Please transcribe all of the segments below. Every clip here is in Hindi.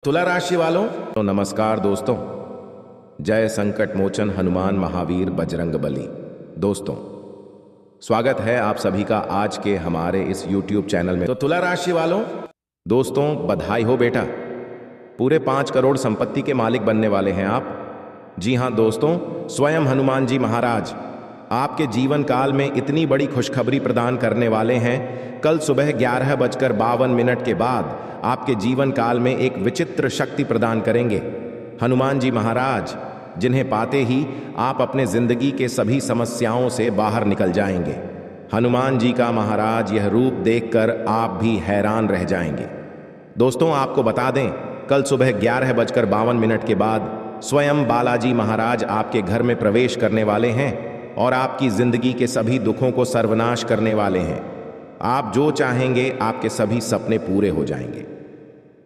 तुला राशि वालों तो नमस्कार दोस्तों। जय संकट मोचन हनुमान महावीर बजरंग बली। दोस्तों, स्वागत है आप सभी का आज के हमारे इस YouTube चैनल में। तो तुला राशि वालों, दोस्तों बधाई हो बेटा, पूरे 5 करोड़ संपत्ति के मालिक बनने वाले हैं आप। जी हां दोस्तों, स्वयं हनुमान जी महाराज आपके जीवन काल में इतनी बड़ी खुशखबरी प्रदान करने वाले हैं। कल सुबह 11:52 के बाद आपके जीवन काल में एक विचित्र शक्ति प्रदान करेंगे। हनुमान जी महाराज, जिन्हें पाते ही आप अपने जिंदगी के सभी समस्याओं से बाहर निकल जाएंगे। हनुमान जी का महाराज यह रूप देखकर आप भी हैरान रह जाएंगे। दोस्तों, आपको बता दें, कल सुबह 11:52 के बाद स्वयं बालाजी महाराज आपके घर में प्रवेश करने वाले हैं और आपकी जिंदगी के सभी दुखों को सर्वनाश करने वाले हैं। आप जो चाहेंगे आपके सभी सपने पूरे हो जाएंगे।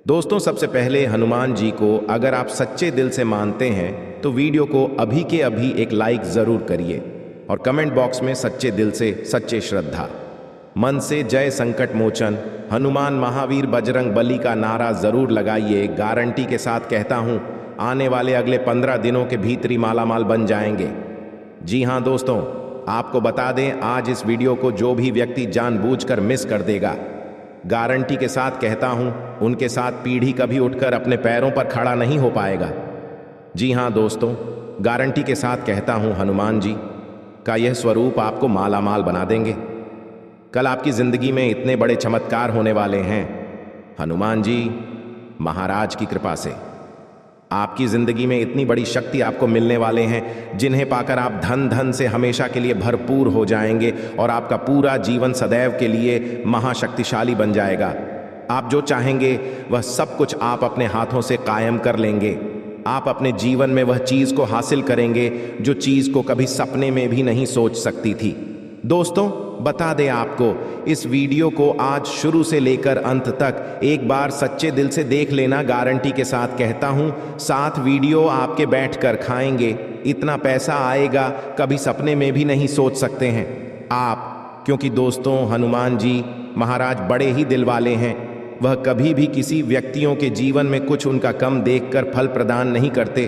दोस्तों, सबसे पहले हनुमान जी को अगर आप सच्चे दिल से मानते हैं तो वीडियो को अभी के अभी एक लाइक जरूर करिए और कमेंट बॉक्स में सच्चे दिल से सच्चे श्रद्धा मन से जय संकट मोचन हनुमान महावीर बजरंग बली का नारा जरूर लगाइए। गारंटी के साथ कहता हूं, आने वाले अगले 15 दिनों के भीतर ही मालामाल बन जाएंगे। जी हां दोस्तों, आपको बता दें, आज इस वीडियो को जो भी व्यक्ति जानबूझकर मिस कर देगा, गारंटी के साथ कहता हूं, उनके साथ पीढ़ी कभी उठकर अपने पैरों पर खड़ा नहीं हो पाएगा। जी हां दोस्तों, गारंटी के साथ कहता हूं, हनुमान जी का यह स्वरूप आपको मालामाल बना देंगे। कल आपकी जिंदगी में इतने बड़े चमत्कार होने वाले हैं हनुमान जी महाराज की कृपा से। आपकी जिंदगी में इतनी बड़ी शक्ति आपको मिलने वाले हैं, जिन्हें पाकर आप धन से हमेशा के लिए भरपूर हो जाएंगे और आपका पूरा जीवन सदैव के लिए महाशक्तिशाली बन जाएगा। आप जो चाहेंगे वह सब कुछ आप अपने हाथों से कायम कर लेंगे। आप अपने जीवन में वह चीज को हासिल करेंगे जो चीज को कभी सपने में भी नहीं सोच सकती थी। दोस्तों, बता दें आपको, इस वीडियो को आज शुरू से लेकर अंत तक एक बार सच्चे दिल से देख लेना। गारंटी के साथ कहता हूं, 7 वीडियो आपके बैठकर खाएंगे। इतना पैसा आएगा कभी सपने में भी नहीं सोच सकते हैं आप, क्योंकि दोस्तों हनुमान जी महाराज बड़े ही दिल वाले हैं। वह कभी भी किसी व्यक्तियों के जीवन में कुछ उनका कम देखकर फल प्रदान नहीं करते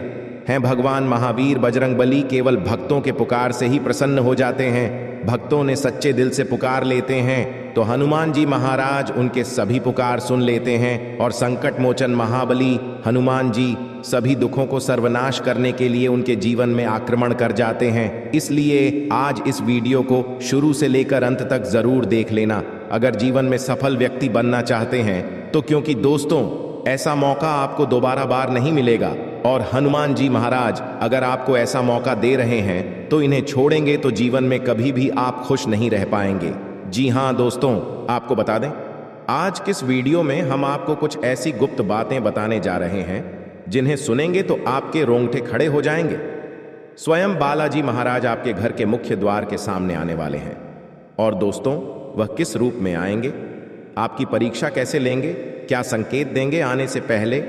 हैं। भगवान महावीर बजरंग बली केवल भक्तों के पुकार से ही प्रसन्न हो जाते हैं। भक्तों ने सच्चे दिल से पुकार लेते हैं तो हनुमान जी महाराज उनके सभी पुकार सुन लेते हैं और संकट मोचन महाबली हनुमान जी सभी दुखों को सर्वनाश करने के लिए उनके जीवन में आक्रमण कर जाते हैं। इसलिए आज इस वीडियो को शुरू से लेकर अंत तक जरूर देख लेना अगर जीवन में सफल व्यक्ति बनना चाहते हैं तो, क्योंकि दोस्तों ऐसा मौका आपको दोबारा बार नहीं मिलेगा और हनुमान जी महाराज अगर आपको ऐसा मौका दे रहे हैं तो इन्हें छोड़ेंगे तो जीवन में कभी भी आप खुश नहीं रह पाएंगे। जी हां दोस्तों, आपको बता दें, आज किस वीडियो में हम आपको कुछ ऐसी गुप्त बातें बताने जा रहे हैं जिन्हें सुनेंगे तो आपके रोंगटे खड़े हो जाएंगे। स्वयं बालाजी महाराज आपके घर के मुख्य द्वार के सामने आने वाले हैं और दोस्तों वह किस रूप में आएंगे, आपकी परीक्षा कैसे लेंगे, क्या संकेत देंगे आने से पहले,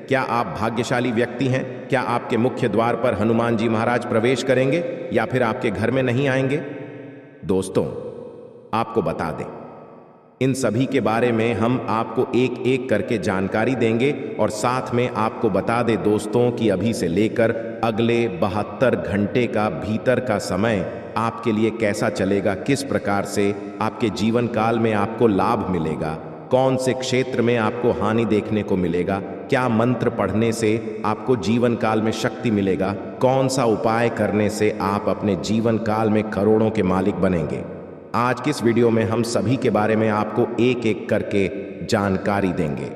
क्या आप भाग्यशाली व्यक्ति हैं, क्या आपके मुख्य द्वार पर हनुमान जी महाराज प्रवेश करेंगे या फिर आपके घर में नहीं आएंगे। दोस्तों, आपको बता दें, इन सभी के बारे में हम आपको एक एक करके जानकारी देंगे और साथ में आपको बता दें दोस्तों कि अभी से लेकर अगले 72 घंटे का भीतर का समय आपके लिए कैसा चलेगा, किस प्रकार से आपके जीवन काल में आपको लाभ मिलेगा, कौन से क्षेत्र में आपको हानि देखने को मिलेगा, क्या मंत्र पढ़ने से आपको जीवन काल में शक्ति मिलेगा, कौन सा उपाय करने से आप अपने जीवन काल में करोड़ों के मालिक बनेंगे। आज की इस वीडियो में हम सभी के बारे में आपको एक एक करके जानकारी देंगे।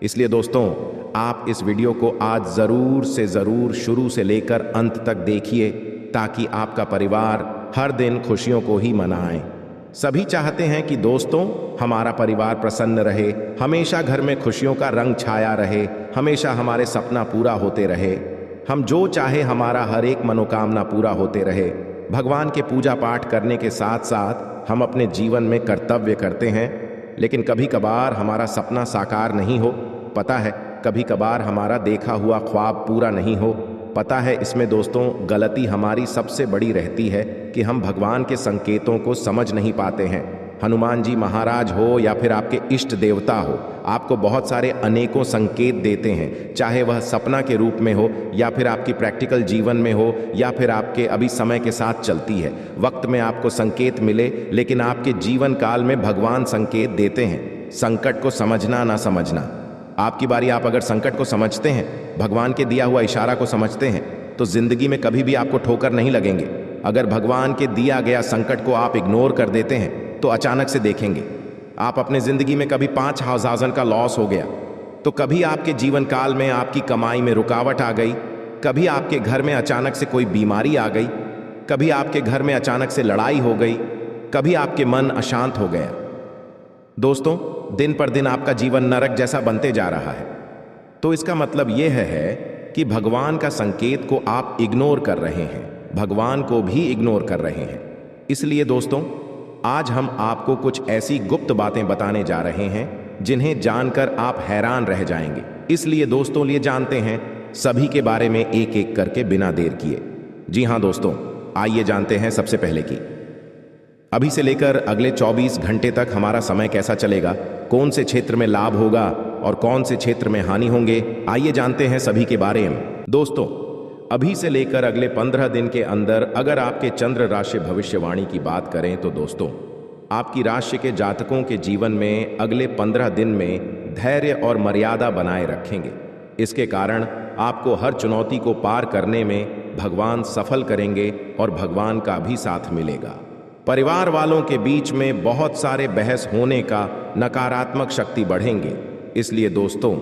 इसलिए दोस्तों, आप इस वीडियो को आज जरूर से जरूर शुरू से लेकर अंत तक देखिए ताकि आपका परिवार हर दिन खुशियों को ही मनाए। सभी चाहते हैं कि दोस्तों हमारा परिवार प्रसन्न रहे, हमेशा घर में खुशियों का रंग छाया रहे, हमेशा हमारे सपना पूरा होते रहे, हम जो चाहे हमारा हर एक मनोकामना पूरा होते रहे। भगवान के पूजा पाठ करने के साथ साथ हम अपने जीवन में कर्तव्य करते हैं, लेकिन कभी कभार हमारा सपना साकार नहीं हो। पता है, कभी कभार हमारा देखा हुआ ख्वाब पूरा नहीं हो। पता है, इसमें दोस्तों गलती हमारी सबसे बड़ी रहती है कि हम भगवान के संकेतों को समझ नहीं पाते हैं। हनुमान जी महाराज हो या फिर आपके इष्ट देवता हो, आपको बहुत सारे अनेकों संकेत देते हैं, चाहे वह सपना के रूप में हो या फिर आपकी प्रैक्टिकल जीवन में हो या फिर आपके अभी समय के साथ चलती है वक्त में आपको संकेत मिले। लेकिन आपके जीवन काल में भगवान संकेत देते हैं। संकट को समझना ना समझना, आपकी बारी। आप अगर संकट को समझते हैं, भगवान के दिया हुआ इशारा को समझते हैं, तो जिंदगी में कभी भी आपको ठोकर नहीं लगेंगे। अगर भगवान के दिया गया संकट को आप इग्नोर कर देते हैं तो अचानक से देखेंगे आप अपने जिंदगी में कभी 5,000 का लॉस हो गया, तो कभी आपके जीवन काल में आपकी कमाई में रुकावट आ गई, कभी आपके घर में अचानक से कोई बीमारी आ गई, कभी आपके घर में अचानक से लड़ाई हो गई, कभी आपके मन अशांत हो गया। दोस्तों, दिन पर दिन आपका जीवन नरक जैसा बनते जा रहा है। तो इसका मतलब यह है कि भगवान का संकेत को आप इग्नोर कर रहे हैं, भगवान को भी इग्नोर कर रहे हैं। इसलिए दोस्तों, आज हम आपको कुछ ऐसी गुप्त बातें बताने जा रहे हैं जिन्हें जानकर आप हैरान रह जाएंगे। इसलिए दोस्तों, लिए जानते हैं सभी के बारे में एक एक करके बिना देर किए। जी हां दोस्तों, आइए जानते हैं सबसे पहले कि अभी से लेकर अगले 24 घंटे तक हमारा समय कैसा चलेगा, कौन से क्षेत्र में लाभ होगा और कौन से क्षेत्र में हानि होंगे। आइए जानते हैं सभी के बारे में। दोस्तों, अभी से लेकर अगले 15 दिन के अंदर अगर आपके चंद्र राशि भविष्यवाणी की बात करें तो दोस्तों, आपकी राशि के जातकों के जीवन में अगले 15 दिन में धैर्य और मर्यादा बनाए रखेंगे। इसके कारण आपको हर चुनौती को पार करने में भगवान सफल करेंगे और भगवान का भी साथ मिलेगा। परिवार वालों के बीच में बहुत सारे बहस होने का नकारात्मक शक्ति बढ़ेंगे। इसलिए दोस्तों,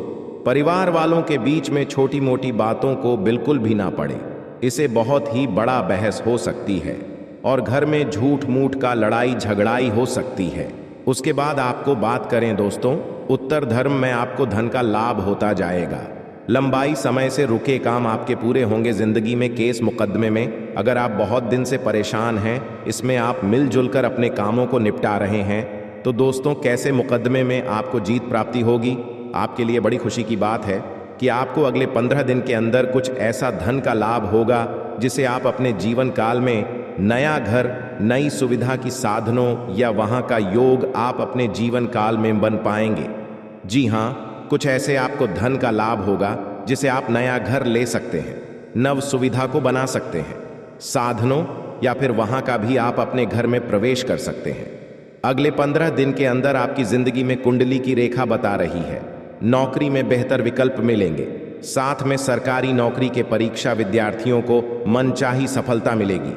परिवार वालों के बीच में छोटी मोटी बातों को बिल्कुल भी ना पड़े, इसे बहुत ही बड़ा बहस हो सकती है और घर में झूठ मूठ का लड़ाई झगड़ाई हो सकती है। उसके बाद आपको बात करें दोस्तों, उत्तर धर्म में आपको धन का लाभ होता जाएगा। लंबाई समय से रुके काम आपके पूरे होंगे। जिंदगी में केस मुकदमे में अगर आप बहुत दिन से परेशान हैं, इसमें आप मिलजुल कर अपने कामों को निपटा रहे हैं, तो दोस्तों कैसे मुकदमे में आपको जीत प्राप्ति होगी। आपके लिए बड़ी खुशी की बात है कि आपको अगले 15 दिन के अंदर कुछ ऐसा धन का लाभ होगा जिसे आप अपने जीवन काल में नया घर, नई सुविधा की साधनों या वहां का योग आप अपने जीवन काल में बन पाएंगे। जी हाँ, कुछ ऐसे आपको धन का लाभ होगा जिसे आप नया घर ले सकते हैं, नव सुविधा को बना सकते हैं, साधनों या फिर वहां का भी आप अपने घर में प्रवेश कर सकते हैं। अगले 15 दिन के अंदर आपकी जिंदगी में कुंडली की रेखा बता रही है, नौकरी में बेहतर विकल्प मिलेंगे। साथ में सरकारी नौकरी के परीक्षा विद्यार्थियों को मनचाही सफलता मिलेगी।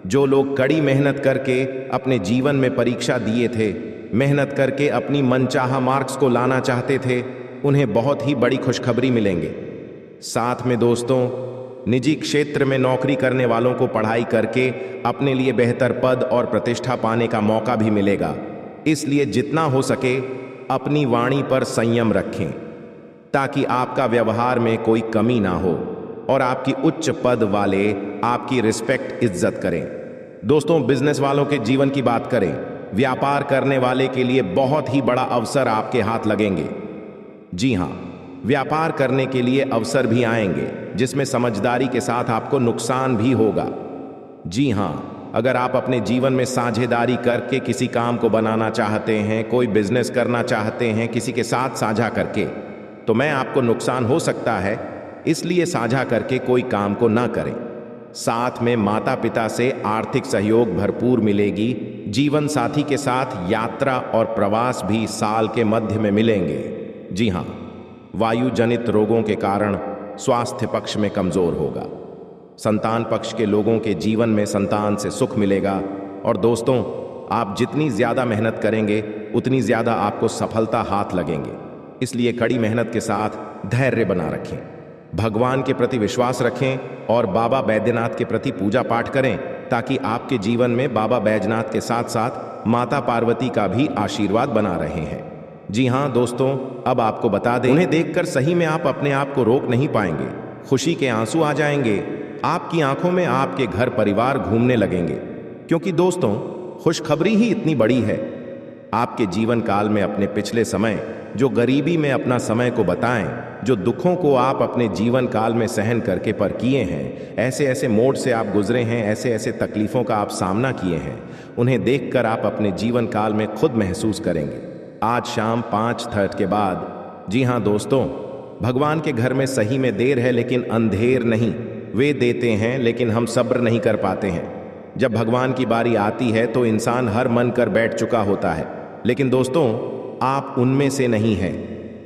जो लोग कड़ी मेहनत करके अपने जीवन में परीक्षा दिए थे, मेहनत करके अपनी मनचाहा मार्क्स को लाना चाहते थे, उन्हें बहुत ही बड़ी खुशखबरी मिलेंगे। साथ में दोस्तों, निजी क्षेत्र में नौकरी करने वालों को पढ़ाई करके अपने लिए बेहतर पद और प्रतिष्ठा पाने का मौका भी मिलेगा। इसलिए जितना हो सके अपनी वाणी पर संयम रखें ताकि आपका व्यवहार में कोई कमी ना हो और आपकी उच्च पद वाले आपकी रिस्पेक्ट इज्जत करें। दोस्तों, बिजनेस वालों के जीवन की बात करें, व्यापार करने वाले के लिए बहुत ही बड़ा अवसर आपके हाथ लगेंगे। जी हाँ, व्यापार करने के लिए अवसर भी आएंगे जिसमें समझदारी के साथ आपको नुकसान भी होगा। जी हाँ, अगर आप अपने जीवन में साझेदारी करके किसी काम को बनाना चाहते हैं, कोई बिजनेस करना चाहते हैं किसी के साथ साझा करके, तो मैं आपको नुकसान हो सकता है, इसलिए साझा करके कोई काम को ना करें। साथ में माता पिता से आर्थिक सहयोग भरपूर मिलेगी। जीवन साथी के साथ यात्रा और प्रवास भी साल के मध्य में मिलेंगे। जी हाँ, वायु जनित रोगों के कारण स्वास्थ्य पक्ष में कमजोर होगा। संतान पक्ष के लोगों के जीवन में संतान से सुख मिलेगा। और दोस्तों, आप जितनी ज्यादा मेहनत करेंगे उतनी ज्यादा आपको सफलता हाथ लगेंगे। इसलिए कड़ी मेहनत के साथ धैर्य बना रखें, भगवान के प्रति विश्वास रखें और बाबा बैद्यनाथ के प्रति पूजा पाठ करें ताकि आपके जीवन में बाबा बैजनाथ के साथ साथ माता पार्वती का भी आशीर्वाद बना रहे हैं। जी हाँ दोस्तों, अब आपको बता दें, उन्हें देखकर सही में आप अपने आप को रोक नहीं पाएंगे। खुशी के आंसू आ जाएंगे, आपकी आंखों में आपके घर परिवार घूमने लगेंगे, क्योंकि दोस्तों खुशखबरी ही इतनी बड़ी है। आपके जीवन काल में अपने पिछले समय जो गरीबी में अपना समय को बताएं, जो दुखों को आप अपने जीवन काल में सहन करके पर किए हैं, ऐसे ऐसे मोड़ से आप गुजरे हैं, ऐसे ऐसे तकलीफों का आप सामना किए हैं, उन्हें देखकर आप अपने जीवन काल में खुद महसूस करेंगे। आज शाम 5:30 के बाद, जी हाँ दोस्तों, भगवान के घर में सही में देर है लेकिन अंधेर नहीं। वे देते हैं लेकिन हम सब्र नहीं कर पाते हैं। जब भगवान की बारी आती है तो इंसान हर मन कर बैठ चुका होता है, लेकिन दोस्तों आप उनमें से नहीं हैं।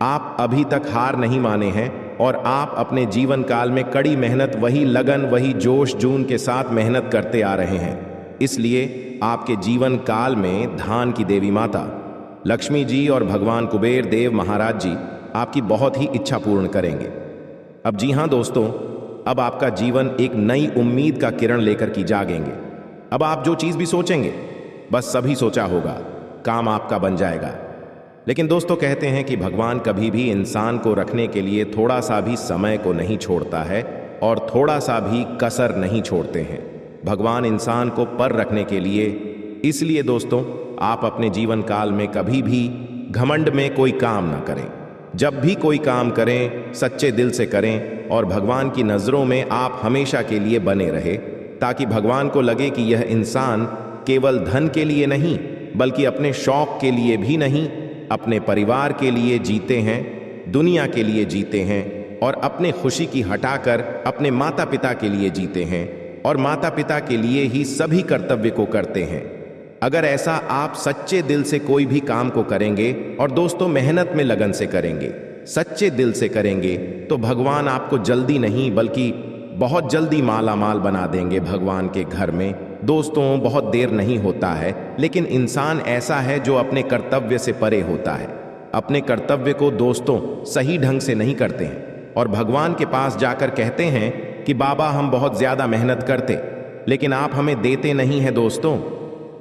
आप अभी तक हार नहीं माने हैं और आप अपने जीवन काल में कड़ी मेहनत, वही लगन, वही जोश जून के साथ मेहनत करते आ रहे हैं। इसलिए आपके जीवन काल में धान की देवी माता लक्ष्मी जी और भगवान कुबेर देव महाराज जी आपकी बहुत ही इच्छा पूर्ण करेंगे। अब जी हाँ दोस्तों, अब आपका जीवन एक नई उम्मीद का किरण लेकर की जागेंगे। अब आप जो चीज़ भी सोचेंगे, बस सभी सोचा होगा, काम आपका बन जाएगा। लेकिन दोस्तों कहते हैं कि भगवान कभी भी इंसान को रखने के लिए थोड़ा सा भी समय को नहीं छोड़ता है और थोड़ा सा भी कसर नहीं छोड़ते हैं। भगवान इंसान को पर रखने के लिए, इसलिए दोस्तों आप अपने जीवन काल में कभी भी घमंड में कोई काम ना करें। जब भी कोई काम करें सच्चे दिल से करें और भगवान की नज़रों में आप हमेशा के लिए बने रहे, ताकि भगवान को लगे कि यह इंसान केवल धन के लिए नहीं बल्कि अपने शौक के लिए भी नहीं, अपने परिवार के लिए जीते हैं, दुनिया के लिए जीते हैं और अपने खुशी की हटाकर अपने माता पिता के लिए जीते हैं और माता पिता के लिए ही सभी कर्तव्य को करते हैं। अगर ऐसा आप सच्चे दिल से कोई भी काम को करेंगे और दोस्तों मेहनत में लगन से करेंगे, सच्चे दिल से करेंगे, तो भगवान आपको जल्दी नहीं बल्कि बहुत जल्दी माला माल बना देंगे भगवान के घर में। दोस्तों बहुत देर नहीं होता है, लेकिन इंसान ऐसा है जो अपने कर्तव्य से परे होता है। अपने कर्तव्य को दोस्तों सही ढंग से नहीं करते हैं और भगवान के पास जाकर कहते हैं कि बाबा हम बहुत ज़्यादा मेहनत करते लेकिन आप हमें देते नहीं हैं। दोस्तों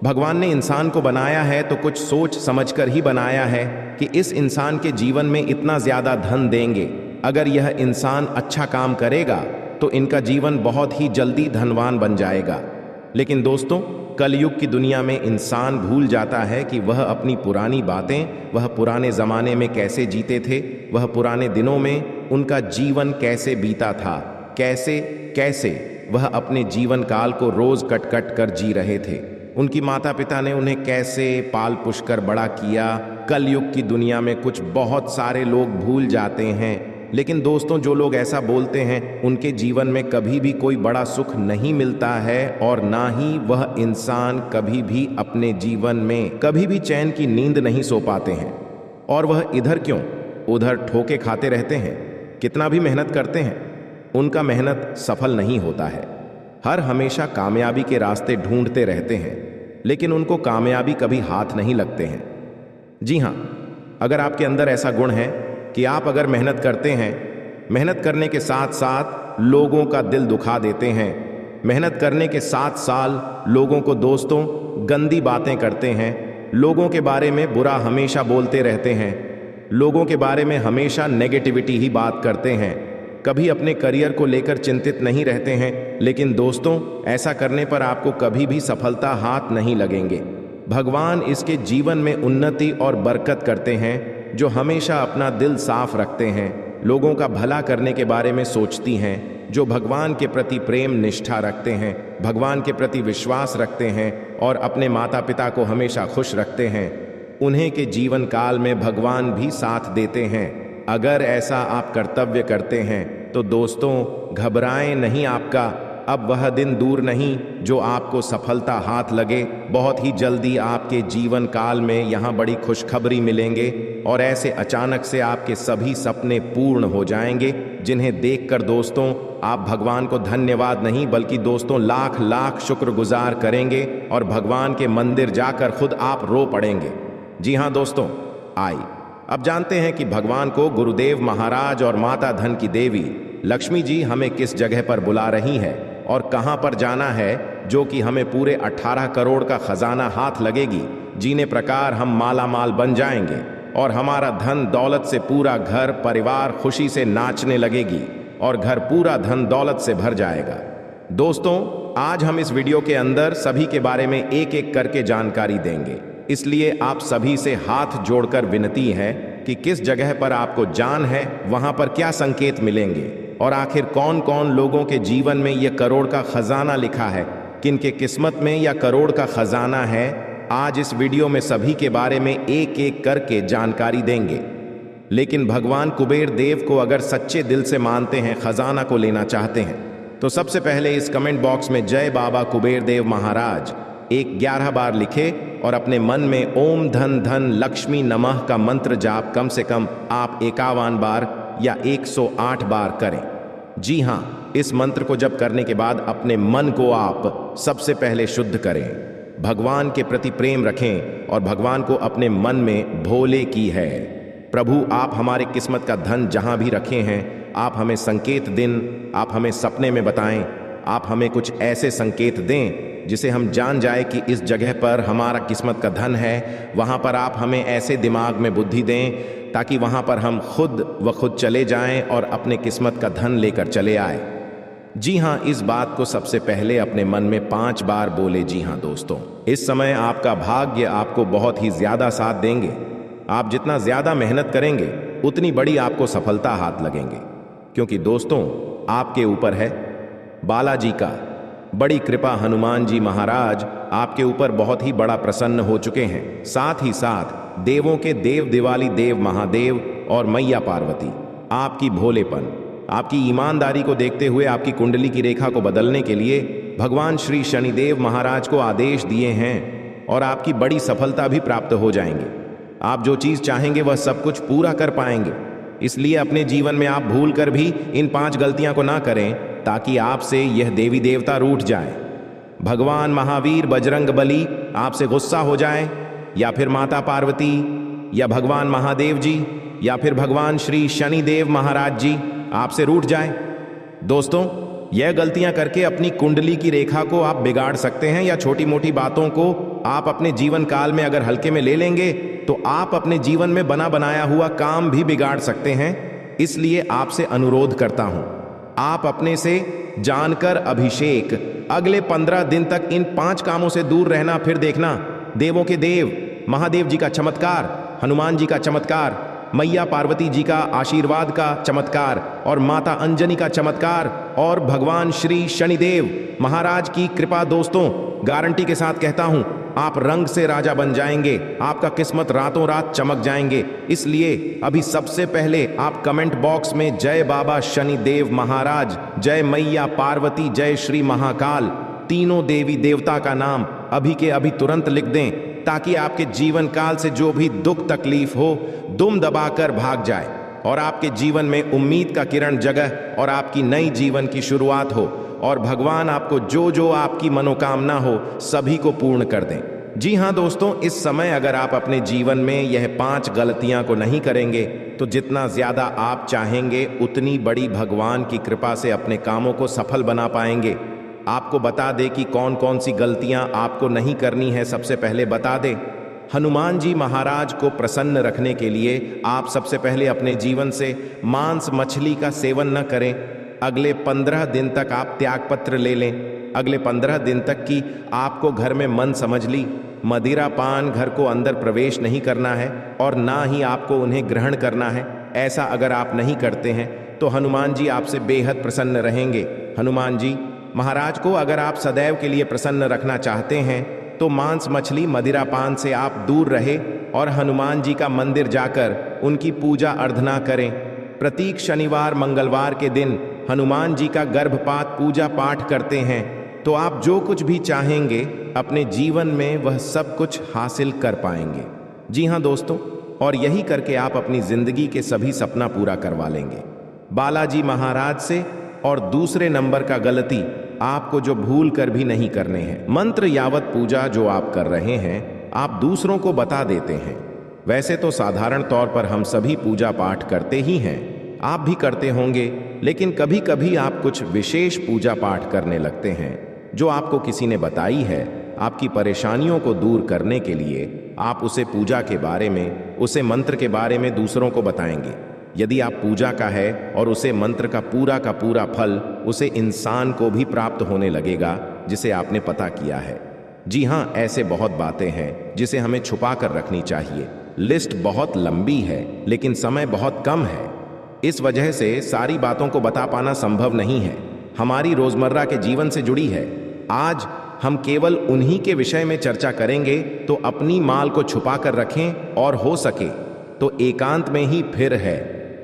भगवान ने इंसान को बनाया है तो कुछ सोच समझकर ही बनाया है कि इस इंसान के जीवन में इतना ज़्यादा धन देंगे। अगर यह इंसान अच्छा काम करेगा तो इनका जीवन बहुत ही जल्दी धनवान बन जाएगा। लेकिन दोस्तों कलयुग की दुनिया में इंसान भूल जाता है कि वह अपनी पुरानी बातें, वह पुराने ज़माने में कैसे जीते थे, वह पुराने दिनों में उनका जीवन कैसे बीता था, कैसे कैसे वह अपने जीवन काल को रोज़ कट कट कर जी रहे थे। उनकी माता पिता ने उन्हें कैसे पाल पोष कर बड़ा किया। कलयुग की दुनिया में कुछ बहुत सारे लोग भूल जाते हैं। लेकिन दोस्तों जो लोग ऐसा बोलते हैं उनके जीवन में कभी भी कोई बड़ा सुख नहीं मिलता है और ना ही वह इंसान कभी भी अपने जीवन में कभी भी चैन की नींद नहीं सो पाते हैं। और वह इधर क्यों उधर ठोके खाते रहते हैं, कितना भी मेहनत करते हैं उनका मेहनत सफल नहीं होता है। हर हमेशा कामयाबी के रास्ते ढूंढते रहते हैं लेकिन उनको कामयाबी कभी हाथ नहीं लगते हैं। जी हाँ, अगर आपके अंदर ऐसा गुण है कि आप अगर मेहनत करते हैं, मेहनत करने के साथ साथ लोगों का दिल दुखा देते हैं, मेहनत करने के साथ साथ लोगों को दोस्तों गंदी बातें करते हैं, लोगों के बारे में बुरा हमेशा बोलते रहते हैं, लोगों के बारे में हमेशा नेगेटिविटी ही बात करते हैं, कभी अपने करियर को लेकर चिंतित नहीं रहते हैं, लेकिन दोस्तों ऐसा करने पर आपको कभी भी सफलता हाथ नहीं लगेंगे। भगवान इसके जीवन में उन्नति और बरकत करते हैं जो हमेशा अपना दिल साफ रखते हैं, लोगों का भला करने के बारे में सोचती हैं, जो भगवान के प्रति प्रेम निष्ठा रखते हैं, भगवान के प्रति विश्वास रखते हैं और अपने माता पिता को हमेशा खुश रखते हैं। उन्हें के जीवन काल में भगवान भी साथ देते हैं। अगर ऐसा आप कर्तव्य करते हैं तो दोस्तों घबराएं नहीं, आपका अब वह दिन दूर नहीं जो आपको सफलता हाथ लगे। बहुत ही जल्दी आपके जीवन काल में यहाँ बड़ी खुशखबरी मिलेंगे और ऐसे अचानक से आपके सभी सपने पूर्ण हो जाएंगे जिन्हें देखकर दोस्तों आप भगवान को धन्यवाद नहीं बल्कि दोस्तों लाख लाख शुक्रगुजार करेंगे और भगवान के मंदिर जाकर खुद आप रो पड़ेंगे। जी हाँ दोस्तों, अब जानते हैं कि भगवान को गुरुदेव महाराज और माता धन की देवी लक्ष्मी जी हमें किस जगह पर बुला रही है और कहां पर जाना है, जो कि हमें पूरे 18 करोड़ का खजाना हाथ लगेगी, जीने प्रकार हम माला माल बन जाएंगे और हमारा धन दौलत से पूरा घर परिवार खुशी से नाचने लगेगी और घर पूरा धन दौलत से भर जाएगा। दोस्तों आज हम इस वीडियो के अंदर सभी के बारे में एक एक करके जानकारी देंगे, इसलिए आप सभी से हाथ जोड़कर विनती है कि किस जगह पर आपको जान है वहां पर क्या संकेत मिलेंगे, और आखिर कौन कौन लोगों के जीवन में यह करोड़ का खजाना लिखा है, किनके किस्मत में यह करोड़ का खजाना है। आज इस वीडियो में सभी के बारे में एक एक करके जानकारी देंगे। लेकिन भगवान कुबेर देव को अगर सच्चे दिल से मानते हैं, खजाना को लेना चाहते हैं, तो सबसे पहले इस कमेंट बॉक्स में जय बाबा कुबेर देव महाराज 11 बार लिखे और अपने मन में ओम धन धन लक्ष्मी नमः का मंत्र जाप कम से कम आप 51 बार या 108 बार करें। जी हाँ, इस मंत्र को जप करने के बाद अपने मन को आप सबसे पहले शुद्ध करें, भगवान के प्रति प्रेम रखें और भगवान को अपने मन में भोले की है। प्रभु, आप हमारे किस्मत का धन जहां भी रखे हैं, आप हमें संकेत दिन, आप हमें सपने में बताएं, आप हमें कुछ ऐसे संकेत दें जिसे हम जान जाए कि इस जगह पर हमारा किस्मत का धन है। वहां पर आप हमें ऐसे दिमाग में बुद्धि दें ताकि वहां पर हम खुद चले जाएं और अपने किस्मत का धन लेकर चले आए। जी हाँ, इस बात को सबसे पहले अपने मन में 5 बार बोले। जी हाँ दोस्तों, इस समय आपका भाग्य आपको बहुत ही ज्यादा साथ देंगे। आप जितना ज्यादा मेहनत करेंगे उतनी बड़ी आपको सफलता हाथ लगेंगे, क्योंकि दोस्तों आपके ऊपर है बालाजी का बड़ी कृपा। हनुमान जी महाराज आपके ऊपर बहुत ही बड़ा प्रसन्न हो चुके हैं। साथ ही साथ देवों के देव दिवाली देव महादेव और मैया पार्वती आपकी भोलेपन, आपकी ईमानदारी को देखते हुए आपकी कुंडली की रेखा को बदलने के लिए भगवान श्री शनिदेव महाराज को आदेश दिए हैं और आपकी बड़ी सफलता भी प्राप्त हो जाएंगे। आप जो चीज चाहेंगे वह सब कुछ पूरा कर पाएंगे। इसलिए अपने जीवन में आप भूल कर भी इन 5 गलतियां को ना करें ताकि आपसे यह देवी देवता रूठ जाए, भगवान महावीर बजरंग बली आपसे गुस्सा हो जाए, या फिर माता पार्वती, या भगवान महादेव जी, या फिर भगवान श्री शनिदेव महाराज जी आपसे रूठ जाए। दोस्तों, यह गलतियां करके अपनी कुंडली की रेखा को आप बिगाड़ सकते हैं, या छोटी मोटी बातों को आप अपने जीवन काल में अगर हल्के में ले लेंगे तो आप अपने जीवन में बना बनाया हुआ काम भी बिगाड़ सकते हैं। इसलिए आपसे अनुरोध करता हूं, आप अपने से जानकर अभिषेक अगले 15 दिन तक इन 5 कामों से दूर रहना। फिर देखना देवों के देव महादेव जी का चमत्कार, हनुमान जी का चमत्कार, मैया पार्वती जी का आशीर्वाद का चमत्कार और माता अंजनी का चमत्कार और भगवान श्री शनिदेव महाराज की कृपा। दोस्तों, गारंटी के साथ कहता हूं, आप रंग से राजा बन जाएंगे, आपका किस्मत रातों रात चमक जाएंगे। इसलिए अभी सबसे पहले आप कमेंट बॉक्स में जय बाबा शनिदेव महाराज, जय मैया पार्वती, जय श्री महाकाल, तीनों देवी देवता का नाम अभी के अभी तुरंत लिख दें, ताकि आपके जीवन काल से जो भी दुख तकलीफ हो दुम दबाकर भाग जाए और आपके जीवन में उम्मीद का किरण जगह और आपकी नई जीवन की शुरुआत हो, और भगवान आपको जो जो आपकी मनोकामना हो सभी को पूर्ण कर दें। जी हाँ दोस्तों, इस समय अगर आप अपने जीवन में यह 5 गलतियां को नहीं करेंगे तो जितना ज्यादा आप चाहेंगे उतनी बड़ी भगवान की कृपा से अपने कामों को सफल बना पाएंगे। आपको बता दे कि कौन कौन सी गलतियां आपको नहीं करनी है। सबसे पहले बता दे, हनुमान जी महाराज को प्रसन्न रखने के लिए आप सबसे पहले अपने जीवन से मांस मछली का सेवन न करें। अगले 15 दिन तक आप त्यागपत्र ले लें। अगले 15 दिन तक की आपको घर में मन समझ ली मदिरा पान घर को अंदर प्रवेश नहीं करना है और ना ही आपको उन्हें ग्रहण करना है। ऐसा अगर आप नहीं करते हैं तो हनुमान जी आपसे बेहद प्रसन्न रहेंगे। हनुमान जी महाराज को अगर आप सदैव के लिए प्रसन्न रखना चाहते हैं तो मांस मछली मदिरा पान से आप दूर रहे और हनुमान जी का मंदिर जाकर उनकी पूजा अर्चना करें। प्रत्येक शनिवार मंगलवार के दिन हनुमान जी का गर्भपात पूजा पाठ करते हैं तो आप जो कुछ भी चाहेंगे अपने जीवन में वह सब कुछ हासिल कर पाएंगे। जी हाँ दोस्तों, और यही करके आप अपनी जिंदगी के सभी सपना पूरा करवा लेंगे बालाजी महाराज से। और दूसरे नंबर का गलती आपको जो भूल कर भी नहीं करने हैं, मंत्र यावत पूजा जो आप कर रहे हैं आप दूसरों को बता देते हैं। वैसे तो साधारण तौर पर हम सभी पूजा पाठ करते ही हैं, आप भी करते होंगे, लेकिन कभी कभी आप कुछ विशेष पूजा पाठ करने लगते हैं जो आपको किसी ने बताई है। आपकी परेशानियों को दूर करने के लिए आप उसे पूजा के बारे में, उसे मंत्र के बारे में दूसरों को बताएंगे। यदि आप पूजा का है और उसे मंत्र का पूरा फल उसे इंसान को भी प्राप्त होने लगेगा जिसे आपने पता किया है। जी हाँ, ऐसे बहुत बातें हैं जिसे हमें छुपा कर रखनी चाहिए। लिस्ट बहुत लंबी है लेकिन समय बहुत कम है। इस वजह से सारी बातों को बता पाना संभव नहीं है। हमारी रोजमर्रा के जीवन से जुड़ी है। आज हम केवल उन्हीं के विषय में चर्चा करेंगे, तो अपनी माल को छुपा कर रखें और हो सके तो एकांत में ही फिर है।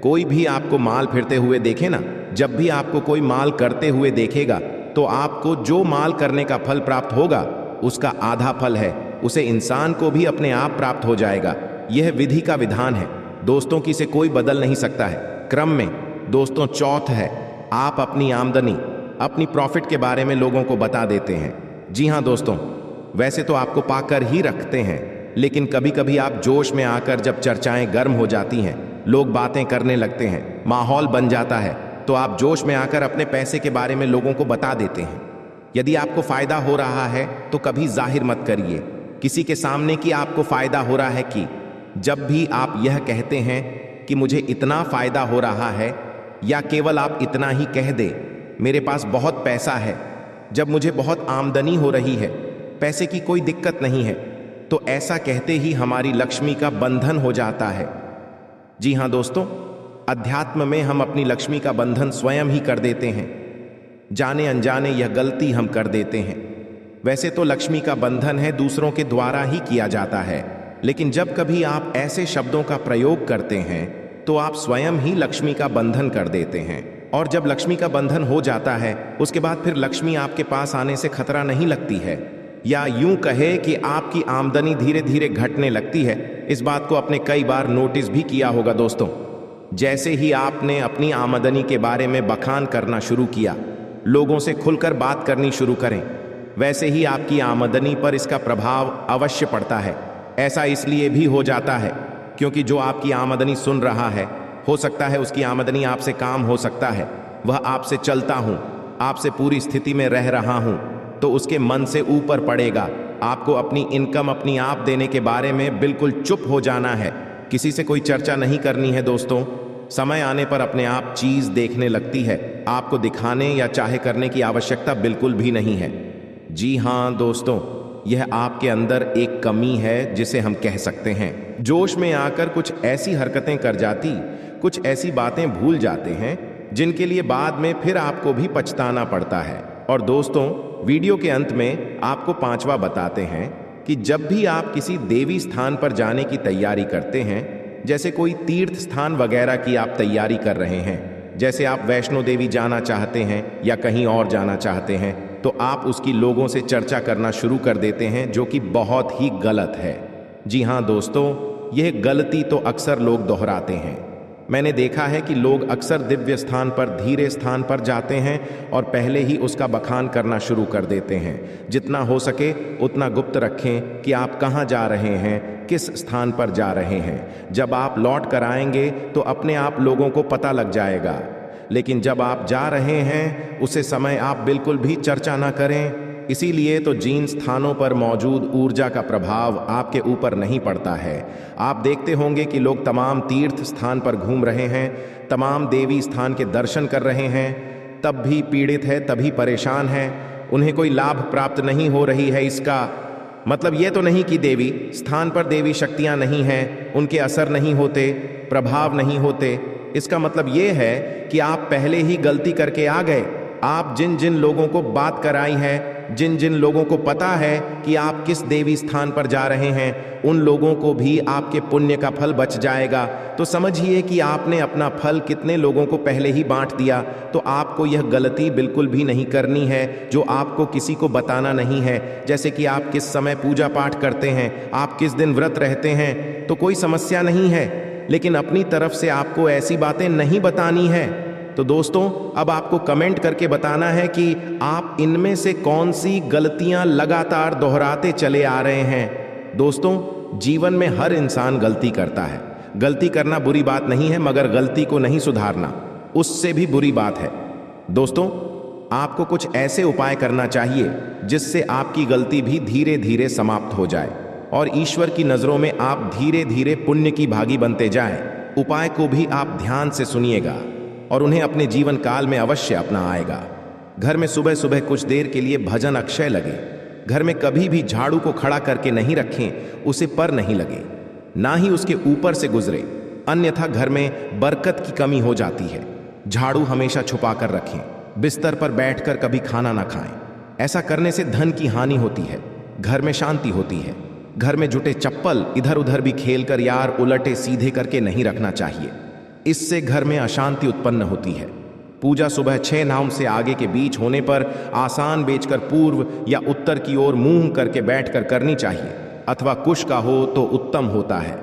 कोई भी आपको माल फिरते हुए देखे ना, जब भी आपको कोई माल करते हुए देखेगा तो आपको जो माल करने का फल प्राप्त होगा उसका आधा फल है, उसे इंसान को भी अपने आप प्राप्त हो जाएगा। यह विधि का विधान है दोस्तों, की से कोई बदल नहीं सकता है। क्रम में दोस्तों चौथ है, आप अपनी आमदनी, अपनी प्रॉफिट के बारे में लोगों को बता देते हैं। जी हाँ दोस्तों, वैसे तो आपको पाकर ही रखते हैं, लेकिन कभी कभी आप जोश में आकर जब चर्चाएं गर्म हो जाती हैं, लोग बातें करने लगते हैं, माहौल बन जाता है, तो आप जोश में आकर अपने पैसे के बारे में लोगों को बता देते हैं। यदि आपको फायदा हो रहा है तो कभी जाहिर मत करिए किसी के सामने कि आपको फायदा हो रहा है। कि जब भी आप यह कहते हैं कि मुझे इतना फायदा हो रहा है, या केवल आप इतना ही कह दे मेरे पास बहुत पैसा है, जब मुझे बहुत आमदनी हो रही है, पैसे की कोई दिक्कत नहीं है, तो ऐसा कहते ही हमारी लक्ष्मी का बंधन हो जाता है। जी हाँ दोस्तों, अध्यात्म में हम अपनी लक्ष्मी का बंधन स्वयं ही कर देते हैं। जाने अनजाने यह गलती हम कर देते हैं। वैसे तो लक्ष्मी का बंधन है दूसरों के द्वारा ही किया जाता है, लेकिन जब कभी आप ऐसे शब्दों का प्रयोग करते हैं तो आप स्वयं ही लक्ष्मी का बंधन कर देते हैं। और जब लक्ष्मी का बंधन हो जाता है उसके बाद फिर लक्ष्मी आपके पास आने से खतरा नहीं लगती है, या यूं कहे कि आपकी आमदनी धीरे धीरे घटने लगती है। इस बात को आपने कई बार नोटिस भी किया होगा दोस्तों। जैसे ही आपने अपनी आमदनी के बारे में बखान करना शुरू किया, लोगों से खुलकर बात करनी शुरू करें, वैसे ही आपकी आमदनी पर इसका प्रभाव अवश्य पड़ता है। ऐसा इसलिए भी हो जाता है क्योंकि जो आपकी आमदनी सुन रहा है, हो सकता है उसकी आमदनी आपसे काम हो सकता है, वह आपसे चलता हूं, आपसे पूरी स्थिति में रह रहा हूं, तो उसके मन से ऊपर पड़ेगा। आपको अपनी इनकम अपनी आप देने के बारे में बिल्कुल चुप हो जाना है, किसी से कोई चर्चा नहीं करनी है दोस्तों। समय आने पर अपने आप चीज देखने लगती है, आपको दिखाने या चाहे करने की आवश्यकता बिल्कुल भी नहीं है। जी हाँ दोस्तों, यह आपके अंदर एक कमी है जिसे हम कह सकते हैं। जोश में आकर कुछ ऐसी हरकतें कर जाती, कुछ ऐसी बातें भूल जाते हैं जिनके लिए बाद में फिर आपको भी पछताना पड़ता है। और दोस्तों, वीडियो के अंत में आपको पांचवा बताते हैं कि जब भी आप किसी देवी स्थान पर जाने की तैयारी करते हैं, जैसे कोई तीर्थ स्थान वगैरह की आप तैयारी कर रहे हैं, जैसे आप वैष्णो देवी जाना चाहते हैं या कहीं और जाना चाहते हैं, तो आप उसकी लोगों से चर्चा करना शुरू कर देते हैं, जो कि बहुत ही गलत है। जी हाँ दोस्तों, यह गलती तो अक्सर लोग दोहराते हैं। मैंने देखा है कि लोग अक्सर दिव्य स्थान पर, धीरे स्थान पर जाते हैं और पहले ही उसका बखान करना शुरू कर देते हैं। जितना हो सके उतना गुप्त रखें कि आप कहाँ जा रहे हैं, किस स्थान पर जा रहे हैं। जब आप लौट कर आएंगे तो अपने आप लोगों को पता लग जाएगा, लेकिन जब आप जा रहे हैं उसे समय आप बिल्कुल भी चर्चा ना करें। इसीलिए तो जिन स्थानों पर मौजूद ऊर्जा का प्रभाव आपके ऊपर नहीं पड़ता है। आप देखते होंगे कि लोग तमाम तीर्थ स्थान पर घूम रहे हैं, तमाम देवी स्थान के दर्शन कर रहे हैं, तब भी पीड़ित है, तभी परेशान है, उन्हें कोई लाभ प्राप्त नहीं हो रही है। इसका मतलब ये तो नहीं कि देवी स्थान पर देवी शक्तियां नहीं हैं, उनके असर नहीं होते, प्रभाव नहीं होते। इसका मतलब ये है कि आप पहले ही गलती करके आ गए। आप जिन जिन लोगों को बात कराई है, जिन जिन लोगों को पता है कि आप किस देवी स्थान पर जा रहे हैं, उन लोगों को भी आपके पुण्य का फल बच जाएगा। तो समझिए कि आपने अपना फल कितने लोगों को पहले ही बांट दिया। तो आपको यह गलती बिल्कुल भी नहीं करनी है जो आपको किसी को बताना नहीं है। जैसे कि आप किस समय पूजा पाठ करते हैं, आप किस दिन व्रत रहते हैं, तो कोई समस्या नहीं है, लेकिन अपनी तरफ से आपको ऐसी बातें नहीं बतानी है। तो दोस्तों, अब आपको कमेंट करके बताना है कि आप इनमें से कौन सी गलतियां लगातार दोहराते चले आ रहे हैं। दोस्तों, जीवन में हर इंसान गलती करता है। गलती करना बुरी बात नहीं है, मगर गलती को नहीं सुधारना उससे भी बुरी बात है। दोस्तों, आपको कुछ ऐसे उपाय करना चाहिए जिससे आपकी गलती भी धीरे धीरे समाप्त हो जाए और ईश्वर की नजरों में आप धीरे धीरे पुण्य की भागी बनते जाएं। उपाय को भी आप ध्यान से सुनिएगा और उन्हें अपने जीवन काल में अवश्य अपना आएगा। घर में सुबह सुबह कुछ देर के लिए भजन अक्षय लगे। घर में कभी भी झाड़ू को खड़ा करके नहीं रखें, उसे पर नहीं लगे। ना ही उसके ऊपर से गुजरे, अन्यथा घर में बरकत की कमी हो जाती है। झाड़ू हमेशा छुपा कर रखें। बिस्तर पर बैठकर कभी खाना ना खाएं। ऐसा करने से धन की हानि होती है, घर में शांति होती है। घर में जुटे चप्पल इधर उधर भी खेलकर यार उलटे सीधे करके नहीं रखना चाहिए, इससे घर में अशांति उत्पन्न होती है। पूजा सुबह 6 नाम से आगे के बीच होने पर आसान बेचकर पूर्व या उत्तर की ओर मुंह करके बैठकर करनी चाहिए, अथवा कुश का हो तो उत्तम होता है।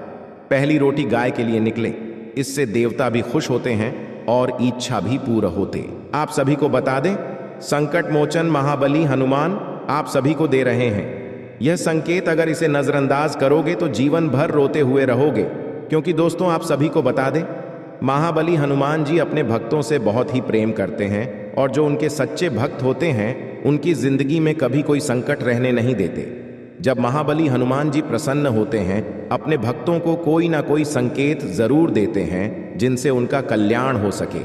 पहली रोटी गाय के लिए निकले, इससे देवता भी खुश होते हैं और इच्छा भी पूरा होते। आप सभी को बता दें, संकट मोचन महाबली हनुमान आप सभी को दे रहे हैं यह संकेत। अगर इसे नजरअंदाज करोगे तो जीवन भर रोते हुए रहोगे, क्योंकि दोस्तों आप सभी को बता दें, महाबली हनुमान जी अपने भक्तों से बहुत ही प्रेम करते हैं और जो उनके सच्चे भक्त होते हैं उनकी जिंदगी में कभी कोई संकट रहने नहीं देते। जब महाबली हनुमान जी प्रसन्न होते हैं, अपने भक्तों को कोई ना कोई संकेत जरूर देते हैं जिनसे उनका कल्याण हो सके।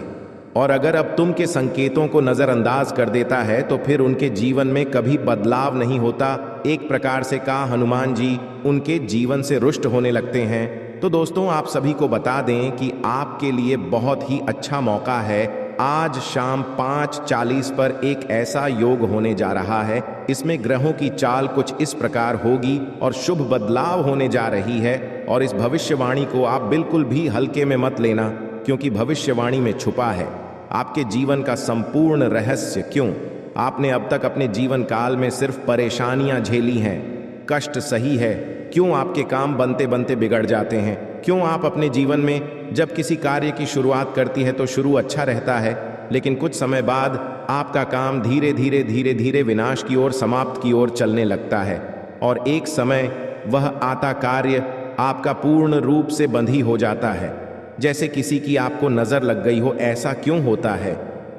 और अगर अब तुम के संकेतों को नजरअंदाज कर देता है तो फिर उनके जीवन में कभी बदलाव नहीं होता। एक प्रकार से कहा हनुमान जी उनके जीवन से रुष्ट होने लगते हैं। तो दोस्तों आप सभी को बता दें कि आपके लिए बहुत ही अच्छा मौका है। आज शाम 5:40 पर एक ऐसा योग होने जा रहा है, इसमें ग्रहों की चाल कुछ इस प्रकार होगी और शुभ बदलाव होने जा रही है। और इस भविष्यवाणी को आप बिल्कुल भी हल्के में मत लेना, क्योंकि भविष्यवाणी में छुपा है आपके जीवन का संपूर्ण रहस्य। क्यों आपने अब तक अपने जीवन काल में सिर्फ परेशानियां झेली हैं, कष्ट सही है, क्यों आपके काम बनते बनते बिगड़ जाते हैं, क्यों आप अपने जीवन में जब किसी कार्य की शुरुआत करती है तो शुरू अच्छा रहता है, लेकिन कुछ समय बाद आपका काम धीरे धीरे विनाश की ओर, समाप्त की ओर चलने लगता है और एक समय वह आता कार्य आपका पूर्ण रूप से बंधी हो जाता है, जैसे किसी की आपको नजर लग गई हो। ऐसा क्यों होता है?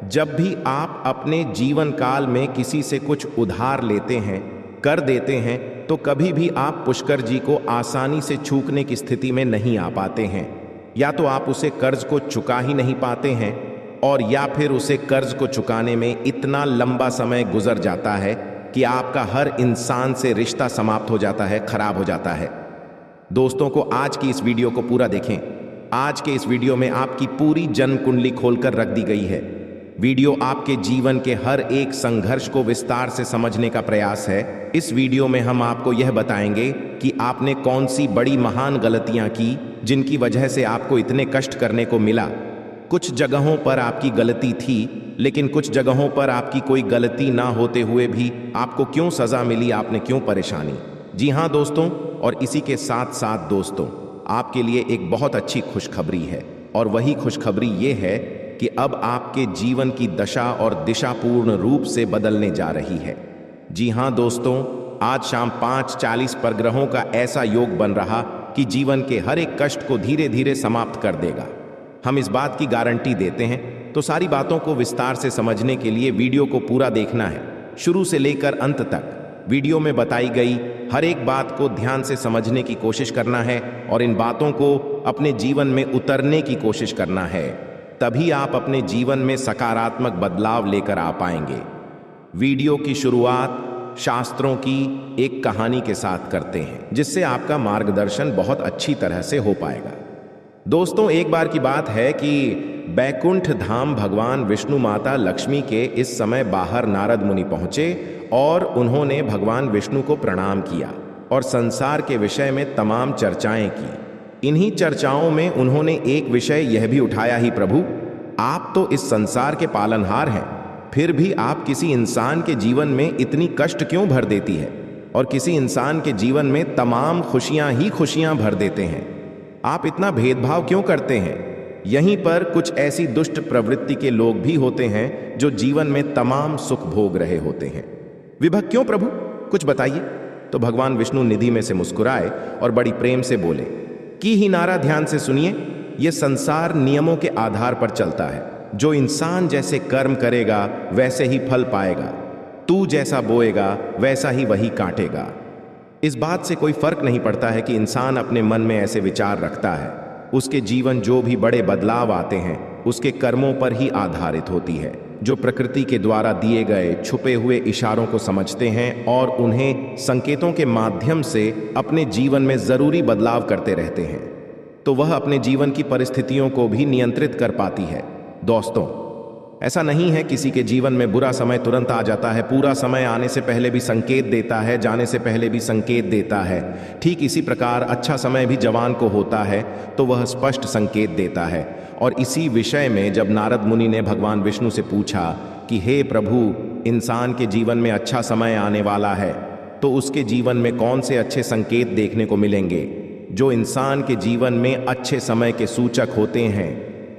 जब भी आप अपने जीवन काल में किसी से कुछ उधार लेते हैं, कर देते हैं, तो कभी भी आप पुष्कर जी को आसानी से चूकने की स्थिति में नहीं आ पाते हैं। या तो आप उसे कर्ज को चुका ही नहीं पाते हैं, और या फिर उसे कर्ज को चुकाने में इतना लंबा समय गुजर जाता है कि आपका हर इंसान से रिश्ता समाप्त हो जाता है, खराब हो जाता है। दोस्तों को आज की इस वीडियो को पूरा देखें। आज के इस वीडियो में आपकी पूरी जन्म कुंडली खोलकर रख दी गई है। वीडियो आपके जीवन के हर एक संघर्ष को विस्तार से समझने का प्रयास है। इस वीडियो में हम आपको यह बताएंगे कि आपने कौन सी बड़ी महान गलतियां की जिनकी वजह से आपको इतने कष्ट करने को मिला। कुछ जगहों पर आपकी गलती थी, लेकिन कुछ जगहों पर आपकी कोई गलती ना होते हुए भी आपको क्यों सजा मिली, आपने क्यों परेशानी। जी हाँ दोस्तों, और इसी के साथ साथ दोस्तों आपके लिए एक बहुत अच्छी खुशखबरी है, और वही खुशखबरी ये है कि अब आपके जीवन की दशा और दिशा पूर्ण रूप से बदलने जा रही है। जी हाँ दोस्तों, आज शाम 5:40 पर ग्रहों का ऐसा योग बन रहा कि जीवन के हर एक कष्ट को धीरे धीरे समाप्त कर देगा। हम इस बात की गारंटी देते हैं। तो सारी बातों को विस्तार से समझने के लिए वीडियो को पूरा देखना है, शुरू से लेकर अंत तक। वीडियो में बताई गई हर एक बात को ध्यान से समझने की कोशिश करना है और इन बातों को अपने जीवन में उतरने की कोशिश करना है, तभी आप अपने जीवन में सकारात्मक बदलाव लेकर आ पाएंगे। वीडियो की शुरुआत शास्त्रों की एक कहानी के साथ करते हैं, जिससे आपका मार्गदर्शन बहुत अच्छी तरह से हो पाएगा। दोस्तों एक बार की बात है कि बैकुंठ धाम भगवान विष्णु माता लक्ष्मी के इस समय बाहर नारद मुनि पहुंचे और उन्होंने भगवान विष्णु को प्रणाम किया और संसार के विषय में तमाम चर्चाएं की। इन्हीं चर्चाओं में उन्होंने एक विषय यह भी उठाया, ही प्रभु आप तो इस संसार के पालनहार हैं, फिर भी आप किसी इंसान के जीवन में इतनी कष्ट क्यों भर देती है और किसी इंसान के जीवन में तमाम खुशियां ही खुशियां भर देते हैं। आप इतना भेदभाव क्यों करते हैं? यहीं पर कुछ ऐसी दुष्ट प्रवृत्ति के लोग भी होते हैं जो जीवन में तमाम सुख भोग रहे होते हैं। विभक्त क्यों प्रभु, कुछ बताइए। तो भगवान विष्णु निधि में से मुस्कुराए और बड़ी प्रेम से बोले कि ही नारा ध्यान से सुनिए, यह संसार नियमों के आधार पर चलता है। जो इंसान जैसे कर्म करेगा वैसे ही फल पाएगा। तू जैसा बोएगा वैसा ही वही काटेगा। इस बात से कोई फर्क नहीं पड़ता है कि इंसान अपने मन में ऐसे विचार रखता है। उसके जीवन जो भी बड़े बदलाव आते हैं उसके कर्मों पर ही आधारित होती है। जो प्रकृति के द्वारा दिए गए छुपे हुए इशारों को समझते हैं और उन्हें संकेतों के माध्यम से अपने जीवन में जरूरी बदलाव करते रहते हैं, तो वह अपने जीवन की परिस्थितियों को भी नियंत्रित कर पाती है। दोस्तों, ऐसा नहीं है किसी के जीवन में बुरा समय तुरंत आ जाता है। पूरा समय आने से पहले भी संकेत देता है, जाने से पहले भी संकेत देता है। ठीक इसी प्रकार अच्छा समय भी जवान को होता है तो वह स्पष्ट संकेत देता है। और इसी विषय में जब नारद मुनि ने भगवान विष्णु से पूछा कि हे प्रभु, इंसान के जीवन में अच्छा समय आने वाला है, तो उसके जीवन में कौन से अच्छे संकेत देखने को मिलेंगे जो इंसान के जीवन में अच्छे समय के सूचक होते हैं।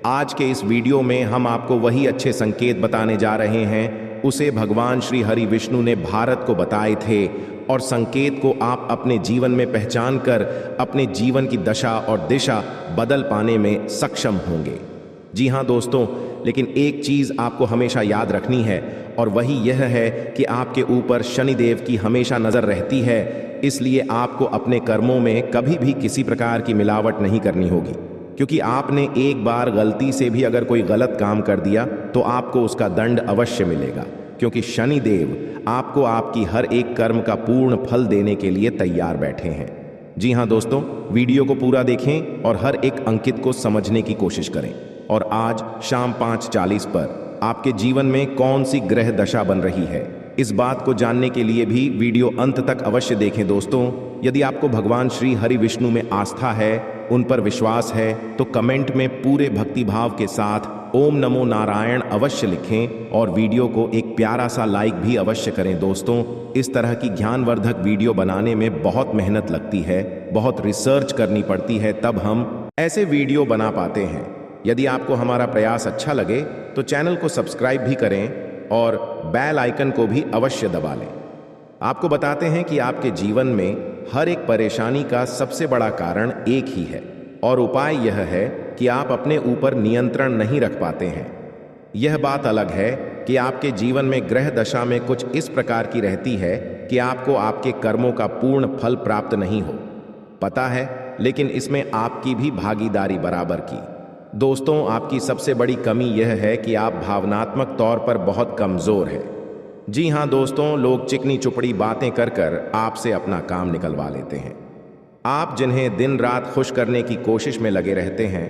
आज के इस वीडियो में हम आपको वही अच्छे संकेत बताने जा रहे हैं। उसे भगवान श्री हरि विष्णु ने भारत को बताए थे और संकेत को आप अपने जीवन में पहचान कर अपने जीवन की दशा और दिशा बदल पाने में सक्षम होंगे। जी हाँ दोस्तों, लेकिन एक चीज़ आपको हमेशा याद रखनी है और वही यह है कि आपके ऊपर शनिदेव की हमेशा नज़र रहती है। इसलिए आपको अपने कर्मों में कभी भी किसी प्रकार की मिलावट नहीं करनी होगी, क्योंकि आपने एक बार गलती से भी अगर कोई गलत काम कर दिया तो आपको उसका दंड अवश्य मिलेगा, क्योंकि शनिदेव आपको आपकी हर एक कर्म का पूर्ण फल देने के लिए तैयार बैठे हैं। जी हाँ दोस्तों, वीडियो को पूरा देखें और हर एक अंकित को समझने की कोशिश करें। और आज शाम 5:40 पर आपके जीवन में कौन सी ग्रह दशा बन रही है, इस बात को जानने के लिए भी वीडियो अंत तक अवश्य देखें। दोस्तों, यदि आपको भगवान श्री हरि विष्णु में आस्था है, उन पर विश्वास है, तो कमेंट में पूरे भक्तिभाव के साथ ओम नमो नारायण अवश्य लिखें और वीडियो को एक प्यारा सा लाइक भी अवश्य करें। दोस्तों, इस तरह की ज्ञानवर्धक वीडियो बनाने में बहुत मेहनत लगती है, बहुत रिसर्च करनी पड़ती है, तब हम ऐसे वीडियो बना पाते हैं। यदि आपको हमारा प्रयास अच्छा लगे तो चैनल को सब्सक्राइब भी करें और बेल आइकन को भी अवश्य दबा लें। आपको बताते हैं कि आपके जीवन में हर एक परेशानी का सबसे बड़ा कारण एक ही है और उपाय यह है कि आप अपने ऊपर नियंत्रण नहीं रख पाते हैं। यह बात अलग है कि आपके जीवन में ग्रह दशा में कुछ इस प्रकार की रहती है कि आपको आपके कर्मों का पूर्ण फल प्राप्त नहीं हो पता है, लेकिन इसमें आपकी भी भागीदारी बराबर की। दोस्तों, आपकी सबसे बड़ी कमी यह है कि आप भावनात्मक तौर पर बहुत कमज़ोर हैं। जी हाँ दोस्तों, लोग चिकनी चुपड़ी बातें कर कर आपसे अपना काम निकलवा लेते हैं। आप जिन्हें दिन रात खुश करने की कोशिश में लगे रहते हैं,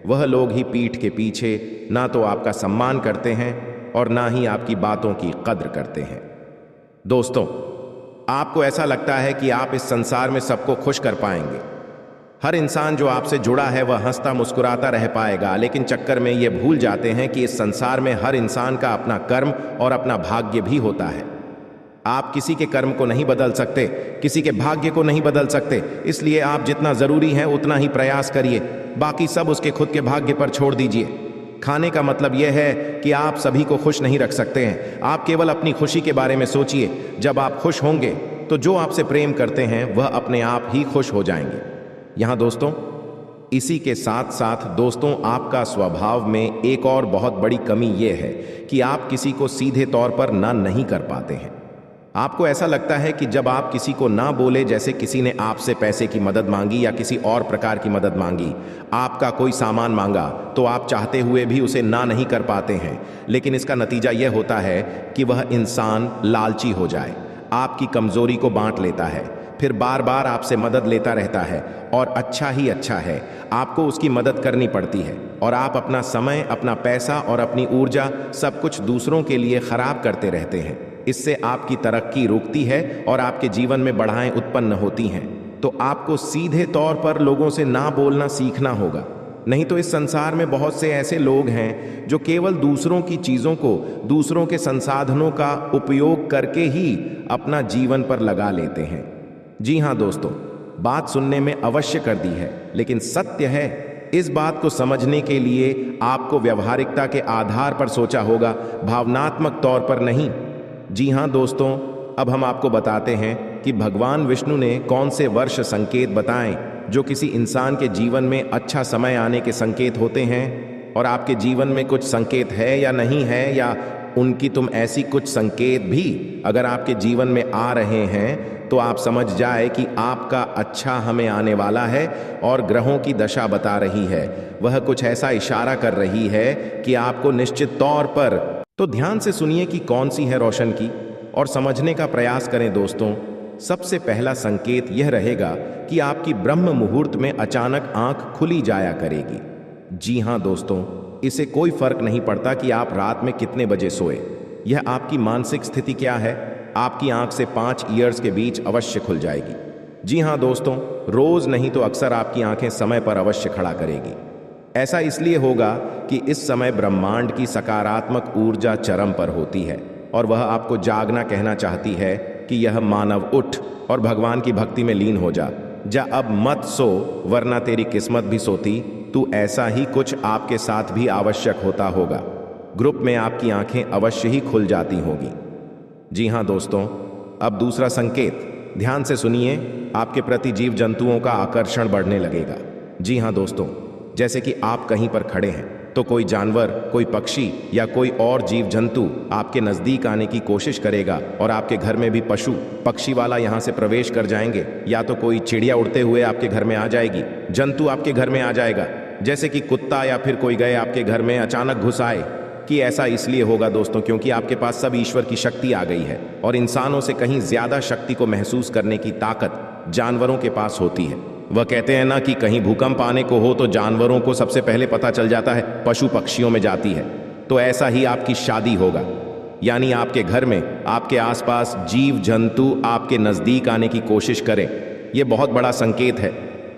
वह लोग ही पीठ के पीछे ना तो आपका सम्मान करते हैं और ना ही आपकी बातों की कद्र करते हैं। दोस्तों, आपको ऐसा लगता है कि आप इस संसार में सबको खुश कर पाएंगे। हर इंसान जो आपसे जुड़ा है वह हंसता मुस्कुराता रह पाएगा, लेकिन चक्कर में ये भूल जाते हैं कि इस संसार में हर इंसान का अपना कर्म और अपना भाग्य भी होता है। आप किसी के कर्म को नहीं बदल सकते, किसी के भाग्य को नहीं बदल सकते, इसलिए आप जितना जरूरी है उतना ही प्रयास करिए, बाकी सब उसके खुद के भाग्य पर छोड़ दीजिए। खाने का मतलब यह है कि आप सभी को खुश नहीं रख सकते हैं। आप केवल अपनी खुशी के बारे में सोचिए। जब आप खुश होंगे तो जो आपसे प्रेम करते हैं वह अपने आप ही खुश हो जाएंगे। यहाँ दोस्तों, इसी के साथ साथ दोस्तों, आपका स्वभाव में एक और बहुत बड़ी कमी यह है कि आप किसी को सीधे तौर पर ना नहीं कर पाते हैं। आपको ऐसा लगता है कि जब आप किसी को ना बोले, जैसे किसी ने आपसे पैसे की मदद मांगी या किसी और प्रकार की मदद मांगी, आपका कोई सामान मांगा, तो आप चाहते हुए भी उसे ना नहीं कर पाते हैं। लेकिन इसका नतीजा यह होता है कि वह इंसान लालची हो जाए, आपकी कमजोरी को बांट लेता है, फिर बार बार आपसे मदद लेता रहता है और अच्छा ही अच्छा है, आपको उसकी मदद करनी पड़ती है और आप अपना समय, अपना पैसा और अपनी ऊर्जा सब कुछ दूसरों के लिए खराब करते रहते हैं। इससे आपकी तरक्की रुकती है और आपके जीवन में बाधाएं उत्पन्न होती हैं। तो आपको सीधे तौर पर लोगों से ना बोलना सीखना होगा, नहीं तो इस संसार में बहुत से ऐसे लोग हैं जो केवल दूसरों की चीज़ों को, दूसरों के संसाधनों का उपयोग करके ही अपना जीवन पर लगा लेते हैं। जी हाँ दोस्तों, बात सुनने में अवश्य कर दी है, लेकिन सत्य है। इस बात को समझने के लिए आपको व्यवहारिकता के आधार पर सोचा होगा, भावनात्मक तौर पर नहीं। जी हाँ दोस्तों, अब हम आपको बताते हैं कि भगवान विष्णु ने कौन से वर्ष संकेत बताएं जो किसी इंसान के जीवन में अच्छा समय आने के संकेत होते हैं। और आपके जीवन में कुछ संकेत है या नहीं है, या उनकी तुम ऐसी कुछ संकेत भी अगर आपके जीवन में आ रहे हैं, तो आप समझ जाए कि आपका अच्छा हमें आने वाला है और ग्रहों की दशा बता रही है। वह कुछ ऐसा इशारा कर रही है कि आपको निश्चित तौर पर तो ध्यान से सुनिए कि कौन सी है रोशन की और समझने का प्रयास करें दोस्तों। सबसे पहला संकेत यह रहेगा कि आपकी ब्रह्म मुहूर्त में अचानक आंख खुली जाया करेगी। जी हां दोस्तों, इसे कोई फर्क नहीं पड़ता कि आप रात में कितने बजे सोए, यह आपकी मानसिक स्थिति क्या है, आपकी आंख से 5 ईयर्स के बीच अवश्य खुल जाएगी। जी हां दोस्तों, रोज नहीं तो अक्सर आपकी आंखें समय पर अवश्य खड़ा करेगी। ऐसा इसलिए होगा कि इस समय ब्रह्मांड की सकारात्मक ऊर्जा चरम पर होती है और वह आपको जागना कहना चाहती है कि यह मानव उठ और भगवान की भक्ति में लीन हो जा। अब मत सो वरना तेरी किस्मत भी सोती। तो ऐसा ही कुछ आपके साथ भी आवश्यक होता होगा। ग्रुप में आपकी आंखें अवश्य ही खुल जाती होगी। जी हां दोस्तों, अब दूसरा संकेत ध्यान से सुनिए, आपके प्रति जीव जंतुओं का आकर्षण बढ़ने लगेगा। जी हां दोस्तों, जैसे कि आप कहीं पर खड़े हैं तो कोई जानवर, कोई पक्षी या कोई और जीव जंतु आपके नजदीक आने की कोशिश करेगा और आपके घर में भी पशु पक्षी वाला यहां से प्रवेश कर जाएंगे, या तो कोई चिड़िया उड़ते हुए आपके घर में आ जाएगी, जंतु आपके घर में आ जाएगा, जैसे कि कुत्ता या फिर कोई गए आपके घर में अचानक घुस आए। कि ऐसा इसलिए होगा दोस्तों क्योंकि आपके पास सब ईश्वर की शक्ति आ गई है और इंसानों से कहीं ज्यादा शक्ति को महसूस करने की ताकत जानवरों के पास होती है। वह कहते हैं ना कि कहीं भूकंप आने को हो तो जानवरों को सबसे पहले पता चल जाता है, पशु पक्षियों में जाती है। तो ऐसा ही आपकी शादी होगा, यानी आपके घर में आपके आसपास जीव जंतु आपके नजदीक आने की कोशिश करें। यह बहुत बड़ा संकेत है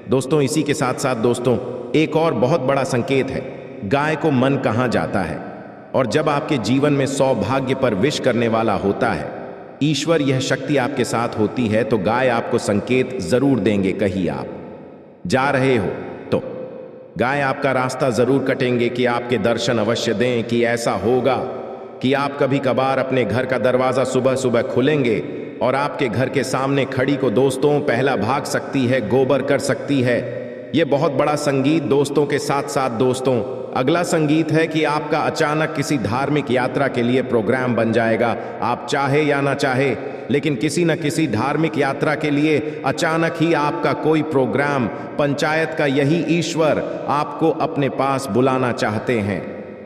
दोस्तों। इसी के साथ साथ दोस्तों एक और बहुत बड़ा संकेत है, गाय को मन कहाँ जाता है। और जब आपके जीवन में सौभाग्य पर विश करने वाला होता है ईश्वर, यह शक्ति आपके साथ होती है, तो गाय आपको संकेत जरूर देंगे। कहीं आप जा रहे हो तो गाय आपका रास्ता जरूर कटेंगे कि आपके दर्शन अवश्य दें। कि ऐसा होगा कि आप कभी कभार अपने घर का दरवाजा सुबह सुबह खुलेंगे और आपके घर के सामने खड़ी को दोस्तों पहला भाग सकती है, गोबर कर सकती है। यह बहुत बड़ा संगीत दोस्तों के साथ साथ दोस्तों अगला संगीत है कि आपका अचानक किसी धार्मिक यात्रा के लिए प्रोग्राम बन जाएगा। आप चाहे या ना चाहे, लेकिन किसी न किसी धार्मिक यात्रा के लिए अचानक ही आपका कोई प्रोग्राम, पंचायत का यही ईश्वर आपको अपने पास बुलाना चाहते हैं।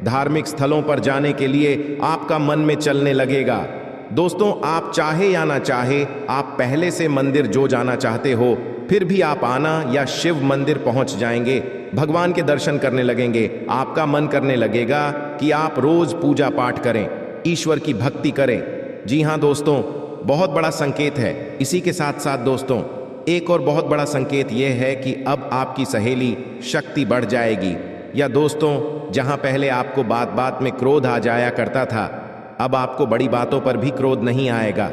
धार्मिक स्थलों पर जाने के लिए आपका मन में चलने लगेगा। दोस्तों आप चाहे या ना चाहे, आप पहले से मंदिर जो जाना चाहते हो फिर भी आप आना या शिव मंदिर पहुंच जाएंगे, भगवान के दर्शन करने लगेंगे। आपका मन करने लगेगा कि आप रोज पूजा पाठ करें, ईश्वर की भक्ति करें। जी हां दोस्तों, बहुत बड़ा संकेत है। इसी के साथ साथ दोस्तों एक और बहुत बड़ा संकेत यह है कि अब आपकी सहेली शक्ति बढ़ जाएगी। या दोस्तों जहां पहले आपको बात बात में क्रोध आ जाया करता था, अब आपको बड़ी बातों पर भी क्रोध नहीं आएगा।